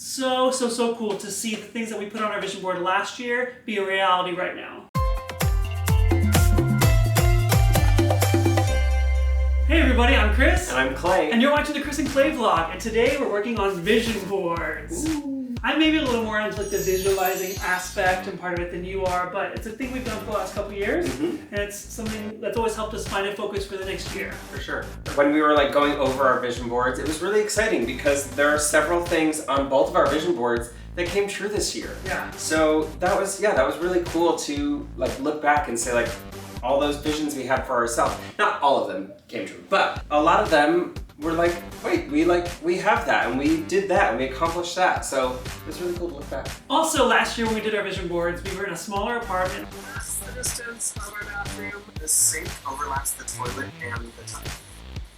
So cool to see the things that we put on our vision board last year be a reality right now. Hey everybody, I'm Chris. And I'm Clay. And you're watching the Chris and Clay vlog. And today we're working on vision boards. Ooh. I'm maybe a little more into like the visualizing aspect and part of it than you are, but it's a thing we've done for the last couple of years. And it's something that's always helped us find a focus for the next year. For sure. When we were going over our vision boards, it was really exciting because there are several things on both of our vision boards that came true this year. Yeah. So that was really cool to look back and say all those visions we had for ourselves. Not all of them came true, but a lot of them were wait, we have that and we did that and we accomplished that. So it was really cool to look back. Also, last year when we did our vision boards, we were in a smaller apartment. That's the distance of our bathroom. The sink overlaps the toilet and the tub.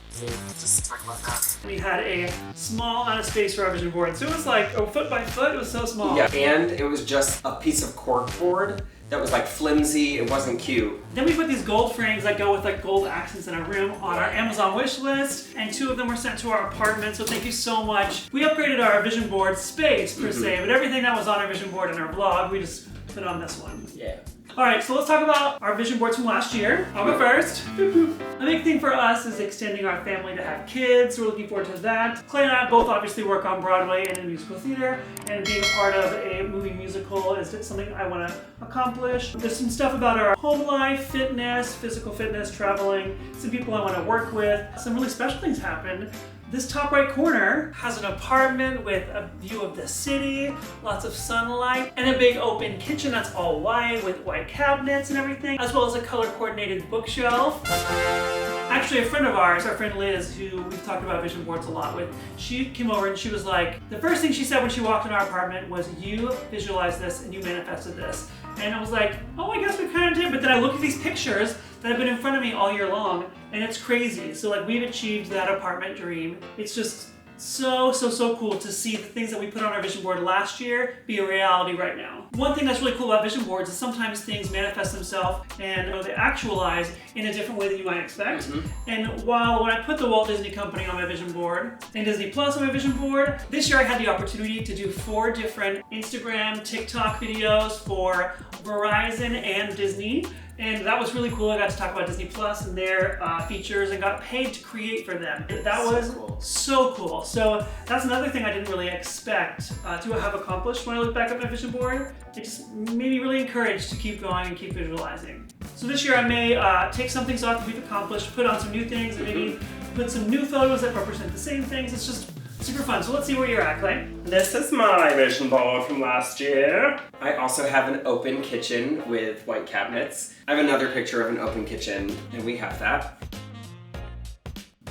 So just talk about that. We had a small amount of space for our vision board. So it was like foot by foot, it was so small. Yeah, and it was just a piece of corkboard that was flimsy, it wasn't cute. Then we put these gold frames that go with gold accents in our room on our Amazon wish list, and 2 of them were sent to our apartment, so thank you so much. We upgraded our vision board space per se, but everything that was on our vision board in our vlog, we just put on this one. Yeah. Alright, so let's talk about our vision boards from last year. I'll go first. A big thing for us is extending our family to have kids. We're looking forward to that. Clay and I both obviously work on Broadway and in musical theater, and being a part of a movie musical is something I want to accomplish. There's some stuff about our home life, fitness, physical fitness, traveling, some people I want to work with. Some really special things happen. This top right corner has an apartment with a view of the city, lots of sunlight, and a big open kitchen that's all white with white cabinets and everything, as well as a color-coordinated bookshelf. Actually, a friend of ours, our friend Liz, who we've talked about vision boards a lot with, she came over and she was like, the first thing she said when she walked in our apartment was, "You visualized this and you manifested this." And I was like, oh, I guess we kind of did, but then I look at these pictures that have been in front of me all year long, and it's crazy. So we've achieved that apartment dream. It's just so cool to see the things that we put on our vision board last year be a reality right now. One thing that's really cool about vision boards is sometimes things manifest themselves and they actualize in a different way than you might expect. And while when I put the Walt Disney Company on my vision board and Disney Plus on my vision board, this year I had the opportunity to do 4 different Instagram, TikTok videos for Verizon and Disney. And that was really cool. I got to talk about Disney Plus and their features and got paid to create for them. That was so cool. So that's another thing I didn't really expect to have accomplished when I look back at my vision board. It just made me really encouraged to keep going and keep visualizing. So this year I may take some things off that we've accomplished, put on some new things, and maybe put some new photos that represent the same things. It's just super fun. So let's see where you're at, Clay. This is my vision board from last year. I also have an open kitchen with white cabinets. I have another picture of an open kitchen, and we have that.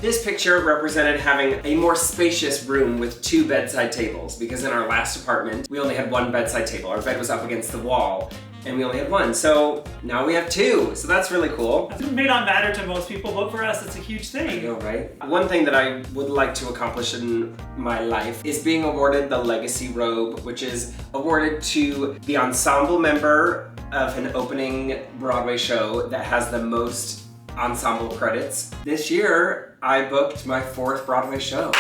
This picture represented having a more spacious room with 2 bedside tables, because in our last apartment, we only had 1 bedside table. Our bed was up against the wall, and we only had 1. So now we have 2, so that's really cool. It may not matter to most people, but for us, it's a huge thing. I know, right? One thing that I would like to accomplish in my life is being awarded the Legacy Robe, which is awarded to the ensemble member of an opening Broadway show that has the most ensemble credits. This year, I booked my 4th Broadway show.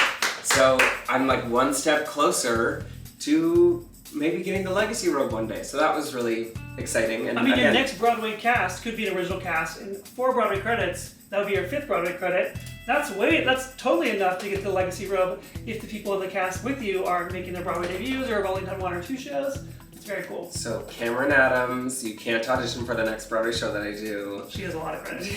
So I'm 1 step closer to maybe getting the Legacy Robe one day. So that was really exciting. And I mean, your next Broadway cast could be an original cast, and 4 Broadway credits, that would be your 5th Broadway credit. That's totally enough to get the Legacy Robe if the people in the cast with you are making their Broadway debuts or have only done 1 or 2 shows. It's very cool. So Cameron Adams, you can't audition for the next Broadway show that I do. She has a lot of credit.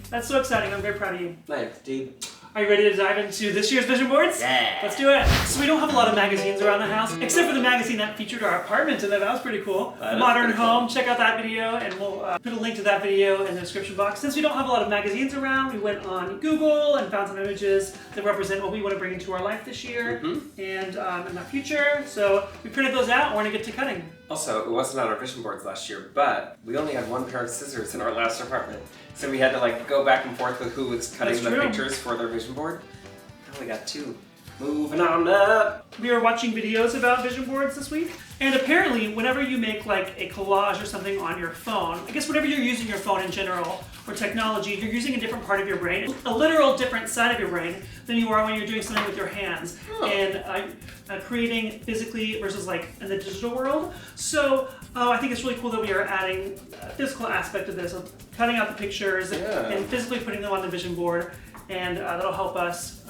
That's so exciting. I'm very proud of you. Thanks, dude. Are you ready to dive into this year's vision boards? Yeah. Let's do it. So we don't have a lot of magazines around the house, except for the magazine that featured our apartment, and that was pretty cool. Modern Home, check out that video, and we'll put a link to that video in the description box. Since we don't have a lot of magazines around, we went on Google and found some images that represent what we want to bring into our life this year and in the future. So we printed those out and we're gonna get to cutting. Also, it wasn't on our vision boards last year, but we only had 1 pair of scissors in our last apartment. So we had to go back and forth with who was cutting the pictures for their vision board. I only got 2. Moving on up. We were watching videos about vision boards this week, and apparently whenever you make like a collage or something on your phone, I guess whenever you're using your phone in general or technology, you're using a different part of your brain, a literal different side of your brain than you are when you're doing something with your hands and creating physically versus like in the digital world. So I think it's really cool that we are adding a physical aspect of this, of cutting out the pictures and physically putting them on the vision board. And that'll help us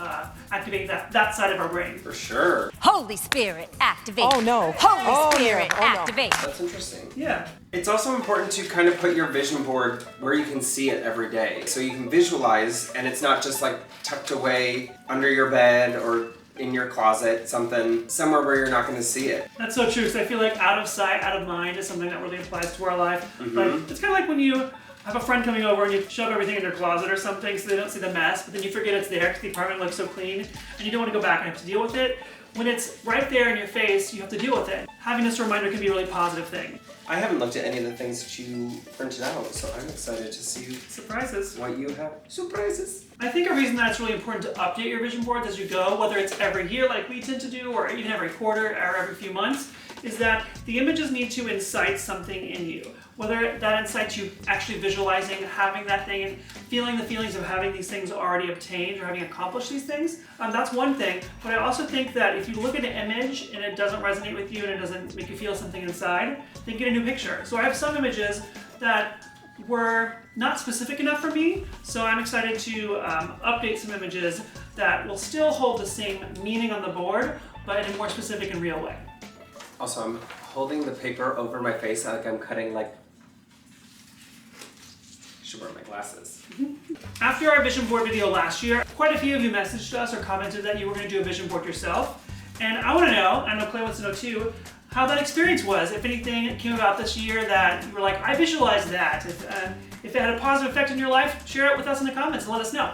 activate that side of our brain. For sure. Holy Spirit, activate. Oh no. Holy Spirit, no. Oh, no. activate. That's interesting. Yeah. It's also important to kind of put your vision board where you can see it every day. So you can visualize, and it's not just like tucked away under your bed or in your closet, somewhere where you're not going to see it. That's so true, because I feel like out of sight, out of mind is something that really applies to our life. Like, it's kind of like when you have a friend coming over and you shove everything in their closet or something so they don't see the mess, but then you forget it's there because the apartment looks so clean and you don't want to go back and have to deal with it. When it's right there in your face, you have to deal with it. Having this reminder can be a really positive thing. I haven't looked at any of the things that you printed out, so I'm excited to see Surprises. what you have. Surprises. I think a reason that it's really important to update your vision boards as you go, whether it's every year like we tend to do, or even every quarter or every few months, is that the images need to incite something in you. Whether that incites you actually visualizing, having that thing, and feeling the feelings of having these things already obtained or having accomplished these things, that's one thing. But I also think that if you look at an image and it doesn't resonate with you and it doesn't make you feel something inside, then get a new picture. So I have some images that were not specific enough for me, so I'm excited to update some images that will still hold the same meaning on the board, but in a more specific and real way. Also, I'm holding the paper over my face like I'm cutting like... I should wear my glasses. After our vision board video last year, quite a few of you messaged us or commented that you were going to do a vision board yourself. And I want to know, and I know Clay wants to know too, how that experience was. If anything came about this year that you were like, I visualized that. If it had a positive effect in your life, share it with us in the comments and let us know.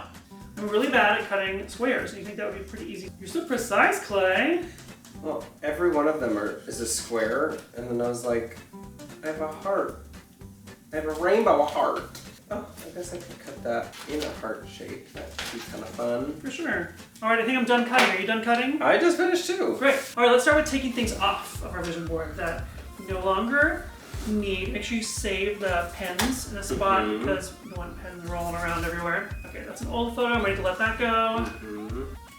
I'm really bad at cutting squares, and you think that would be pretty easy. You're so precise, Clay. Well, every one of them is a square, and then I was like, I have a heart. I have a rainbow heart. Oh, I guess I could cut that in a heart shape. That would be kind of fun. For sure. All right, I think I'm done cutting. Are you done cutting? I just finished too. Great. All right, let's start with taking things off of our vision board that we no longer need. Make sure you save the pens in a spot because you don't want pens rolling around everywhere. Okay, that's an old photo. I'm ready to let that go.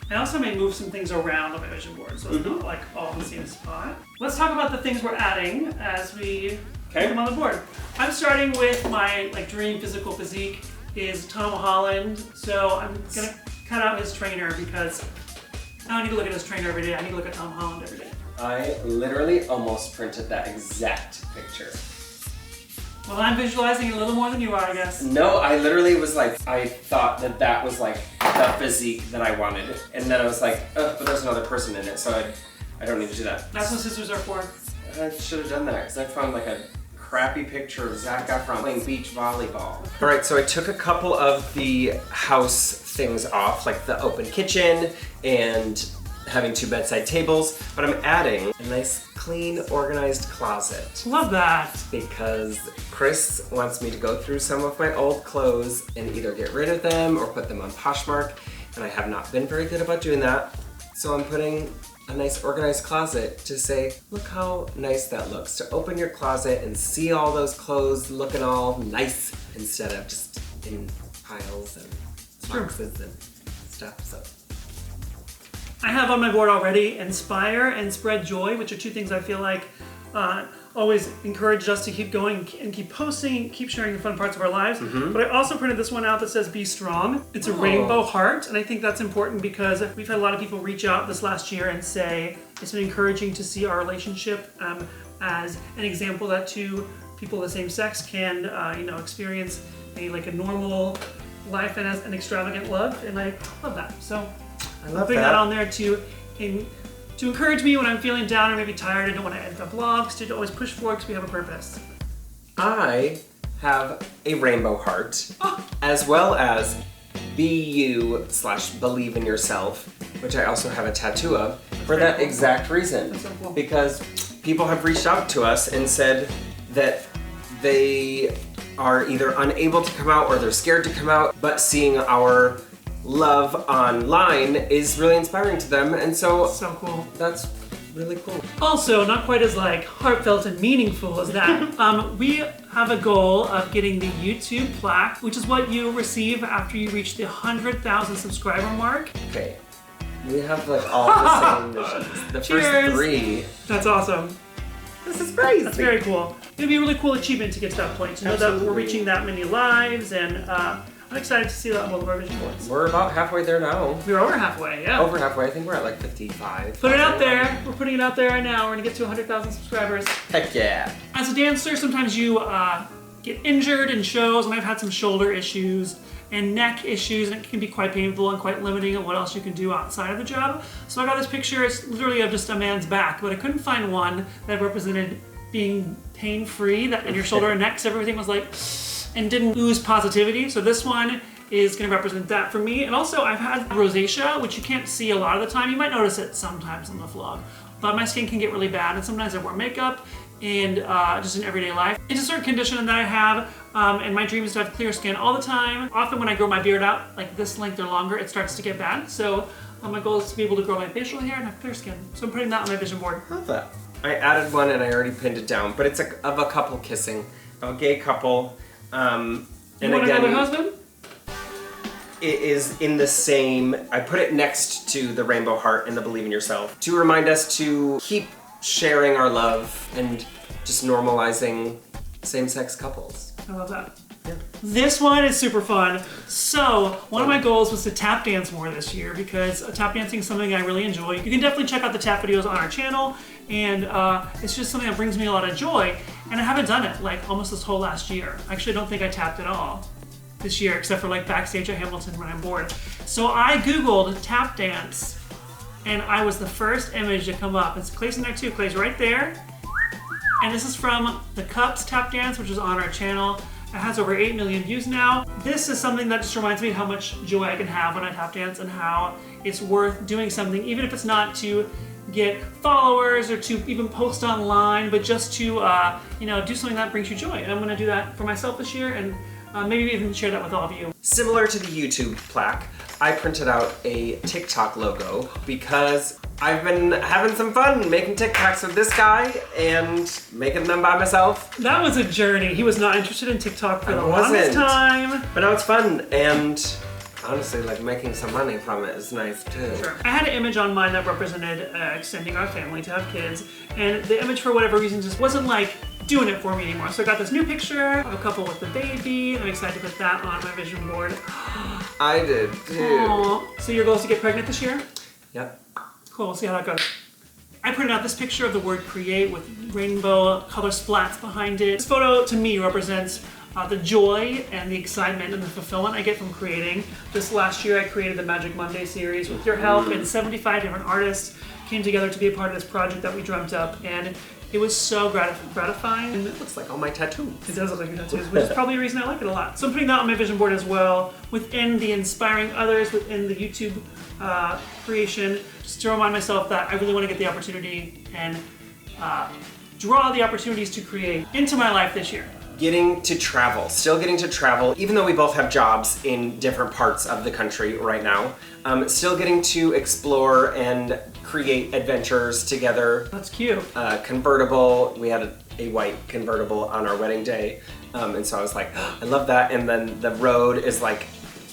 I also may move some things around on my vision board so it's not like all in the same spot. Let's talk about the things we're adding as we put them on the board. I'm starting with my dream physical physique is Tom Holland. So I'm gonna cut out his trainer because I don't need to look at his trainer every day. I need to look at Tom Holland every day. I literally almost printed that exact picture. Well, I'm visualizing it a little more than you are, I guess. No, I literally was like, I thought that was like the physique that I wanted. And then I was like, oh, but there's another person in it, so I don't need to do that. That's what scissors are for. I should have done that, because I found like a crappy picture of Zac Efron playing beach volleyball. All right, so I took a couple of the house things off, like the open kitchen and having 2 bedside tables, but I'm adding a nice, clean, organized closet. Love that. Because Chris wants me to go through some of my old clothes and either get rid of them or put them on Poshmark, and I have not been very good about doing that. So I'm putting a nice organized closet to say, look how nice that looks. To open your closet and see all those clothes looking all nice instead of just in piles and boxes and stuff. So I have on my board already Inspire and Spread Joy, which are 2 things I feel like always encouraged us to keep going and keep posting, keep sharing the fun parts of our lives. But I also printed this one out that says Be Strong. It's a rainbow heart, and I think that's important because we've had a lot of people reach out this last year and say it's been encouraging to see our relationship as an example that 2 people of the same sex can experience a normal life and as an extravagant love, and I love that. So I love putting that on there to encourage me when I'm feeling down or maybe tired. I don't want to edit the vlogs, to always push forward because we have a purpose. I have a rainbow heart, as well as BU/believe in yourself, which I also have a tattoo of, for that exact reason. That's so cool. Because people have reached out to us and said that they are either unable to come out or they're scared to come out, but seeing our love online is really inspiring to them, and so cool. that's really cool. Also, not quite as like heartfelt and meaningful as that. We have a goal of getting the YouTube plaque, which is what you receive after you reach the 100,000 subscriber mark. Okay, we have like all the same missions. The Cheers. first 3. That's awesome. This is crazy. That's very cool. It'd be a really cool achievement to get to that point. To know that we're Absolutely. reaching that many lives, and I'm excited to see that on both of our vision boards. We're about halfway there now. We're over halfway, yeah. Over halfway. I think we're at like 55. Put it out there. We're putting it out there right now. We're gonna get to 100,000 subscribers. Heck yeah. As a dancer, sometimes you get injured in shows, and I've had some shoulder issues and neck issues, and it can be quite painful and quite limiting on what else you can do outside of the job. So I got this picture. It's literally of just a man's back, but I couldn't find one that represented being pain-free, that in your shoulder and neck, so everything was like, and didn't ooze positivity. So this one is gonna represent that for me. And also I've had rosacea, which you can't see a lot of the time. You might notice it sometimes on the vlog, but my skin can get really bad, and sometimes I wear makeup and just in everyday life. It's a certain condition that I have, and my dream is to have clear skin all the time. Often when I grow my beard out, like this length or longer, it starts to get bad. So my goal is to be able to grow my facial hair and have clear skin. So I'm putting that on my vision board. Love that. I added one and I already pinned it down, but it's of a couple kissing, of a gay couple. And You want again, another husband? it is in the same, I put it next to the rainbow heart and the believe in yourself to remind us to keep sharing our love and just normalizing same-sex couples. I love that. Yeah. This one is super fun. So one of my goals was to tap dance more this year, because tap dancing is something I really enjoy. You can definitely check out the tap videos on our channel, and it's just something that brings me a lot of joy. And I haven't done it like almost this whole last year. Actually, I don't think I tapped at all this year, except for like backstage at Hamilton when I'm bored. So I Googled tap dance, and I was the first image to come up. It's Clay's in there too. Clay's right there. And this is from the Cups tap dance, which is on our channel. It has over 8 million views now. This is something that just reminds me how much joy I can have when I tap dance, and how it's worth doing something, even if it's not to get followers or to even post online, but just to do something that brings you joy. And I'm gonna do that for myself this year, and maybe even share that with all of you. Similar to the YouTube plaque, I printed out a TikTok logo because I've been having some fun making TikToks with this guy and making them by myself. That was a journey. He was not interested in TikTok for the wasn't. longest time. But now it's fun, and honestly, like, making some money from it is nice too. Sure. I had an image on mine that represented extending our family to have kids, and the image, for whatever reason, just wasn't like doing it for me anymore. So I got this new picture of a couple with the baby, and I'm excited to put that on my vision board. I did too. Aww. So your goal is to get pregnant this year? Yep. Cool, we'll see how that goes. I printed out this picture of the word create with rainbow color splats behind it. This photo, to me, represents the joy and the excitement and the fulfillment I get from creating. This last year I created the Magic Monday series with your help, and 75 different artists came together to be a part of this project that we dreamt up, and it was so gratifying. And It looks like all my tattoos. it does look like your tattoos, which is probably a reason I like it a lot. So I'm putting that on my vision board as well, within the inspiring others, within the YouTube creation, just to remind myself that I really want to get the opportunity and draw the opportunities to create into my life this year. Getting to travel, still getting to travel, even though we both have jobs in different parts of the country right now, still getting to explore and create adventures together. That's cute. Convertible, we had a white convertible on our wedding day, and so I was like, I love that. And then the road is like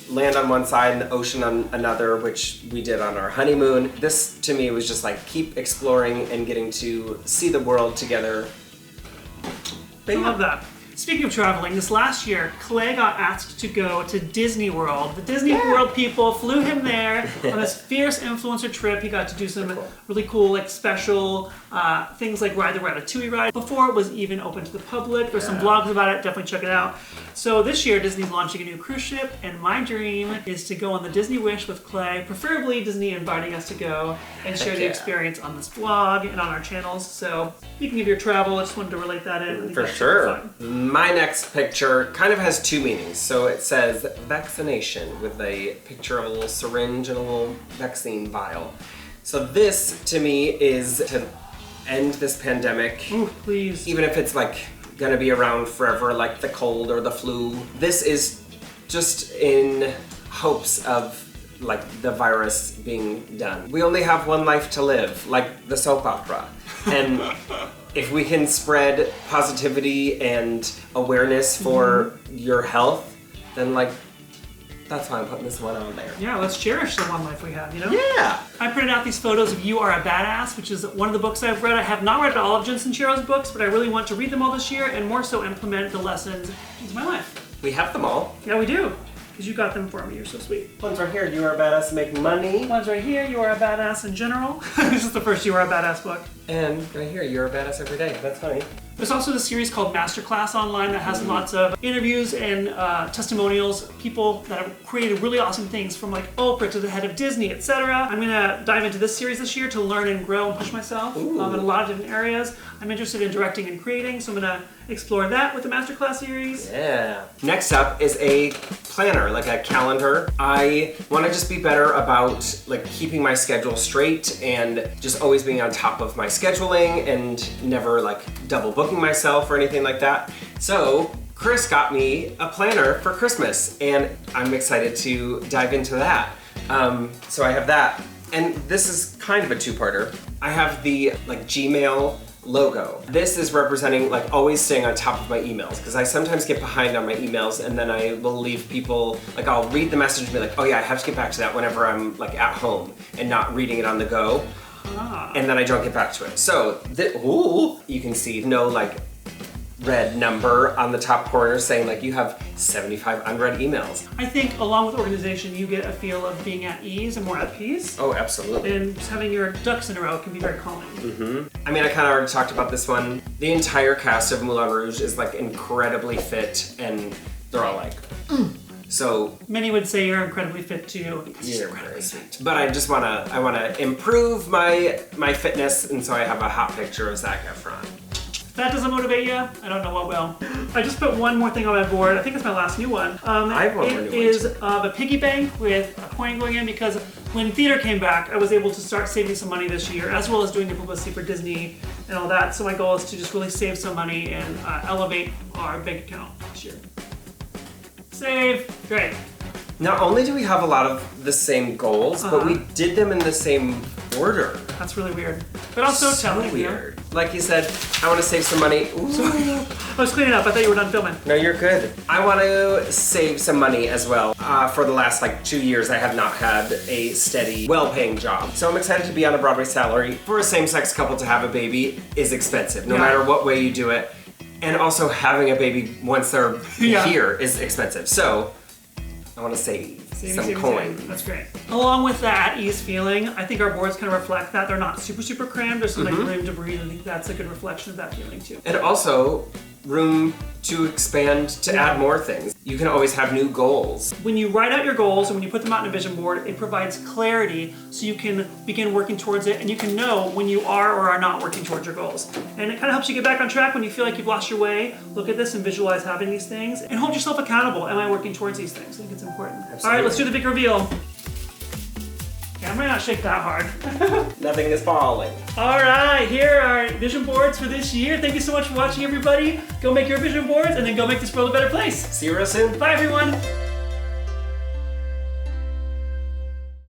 land on one side and the ocean on another, which we did on our honeymoon. This to me was just like keep exploring and getting to see the world together. I love that. Speaking of traveling, this last year, Clay got asked to go to Disney World. The Disney World people flew him there on this fierce influencer trip. He got to do some really cool, like, special things like ride the Ratatouille ride before it was even open to the public. There's some vlogs about it, definitely check it out. So this year, Disney's launching a new cruise ship, and my dream is to go on the Disney Wish with Clay, preferably Disney inviting us to go and share the experience on this vlog and on our channels. So speaking of your travel, I just wanted to relate that in. I think For that's sure. fun. My next picture kind of has two meanings. So it says vaccination with a picture of a little syringe and a little vaccine vial. So this to me is to end this pandemic. Ooh, please. Even if it's like gonna be around forever, like the cold or the flu. This is just in hopes of like the virus being done. We only have one life to live, like the soap opera. And if we can spread positivity and awareness for your health, then like, that's why I'm putting this one on there. Yeah, let's cherish the one life we have, you know? Yeah. I printed out these photos of You Are a Badass, which is one of the books I've read. I have not read all of Jensen Chiro's books, but I really want to read them all this year and more so implement the lessons into my life. We have them all. Yeah, we do. Because you got them for me. You're so sweet. One's right here, You Are a Badass, Make Money. One's right here, You Are a Badass in general. This is the first You Are a Badass book. And right here, You're a Badass Every Day. That's funny. There's also this series called Masterclass online that has lots of interviews and testimonials, people that have created really awesome things from like Oprah to the head of Disney, etc. I'm gonna dive into this series this year to learn and grow and push myself in a lot of different areas. I'm interested in directing and creating, so I'm gonna explore that with the Masterclass series. Yeah. Next up is a planner, like a calendar. I want to just be better about like keeping my schedule straight and just always being on top of my scheduling and never like double booking myself or anything like that. So Chris got me a planner for Christmas and I'm excited to dive into that. So I have that. And this is kind of a two-parter. I have the like Gmail logo. This is representing like always staying on top of my emails because I sometimes get behind on my emails and then I will leave people, like I'll read the message and be like, oh yeah, I have to get back to that whenever I'm like at home and not reading it on the go. And then I don't get back to it. So, you can see no like red number on the top corner saying like you have 75 unread emails. I think along with organization, you get a feel of being at ease and more at peace. Oh, absolutely. And just having your ducks in a row can be very calming. I mean, I kind of already talked about this one. The entire cast of Moulin Rouge is like incredibly fit and they're all like, So many would say you're incredibly fit too. you're very sweet. But I wanna improve my fitness, and so I have a hot picture of Zac Efron. If that doesn't motivate you, I don't know what will. I just put one more thing on my board. I think it's my last new one. I have one more new one, It is too. a piggy bank with a coin going in because when theater came back, I was able to start saving some money this year, as well as doing the publicity for Disney and all that. So my goal is to just really save some money and elevate our bank account this year. Save. Great. Not only do we have a lot of the same goals, but we did them in the same order. That's really weird. But also telling you. Weird. Like you said, I want to save some money. Ooh. I was cleaning up. I thought you were done filming. No, you're good. I want to save some money as well. For the last like 2 years, I have not had a steady, well-paying job. So I'm excited to be on a Broadway salary. For a same-sex couple to have a baby is expensive, no matter what way you do it. And also having a baby once they're here is expensive. So I want to save some coin. That's great. Along with that ease feeling, I think our boards kind of reflect that. They're not super crammed. There's some like room to breathe. I think that's a good reflection of that feeling too. And also room to expand to add more things. You can always have new goals. When you write out your goals and when you put them out in a vision board, it provides clarity so you can begin working towards it and you can know when you are or are not working towards your goals. And it kind of helps you get back on track when you feel like you've lost your way. Look at this and visualize having these things and hold yourself accountable. Am I working towards these things? I think it's important. Absolutely. All right, let's do the big reveal. Okay, I might not shake that hard. Nothing is falling. All right, here are vision boards for this year. Thank you so much for watching, everybody. Go make your vision boards and then go make this world a better place. See you real soon. Bye, everyone.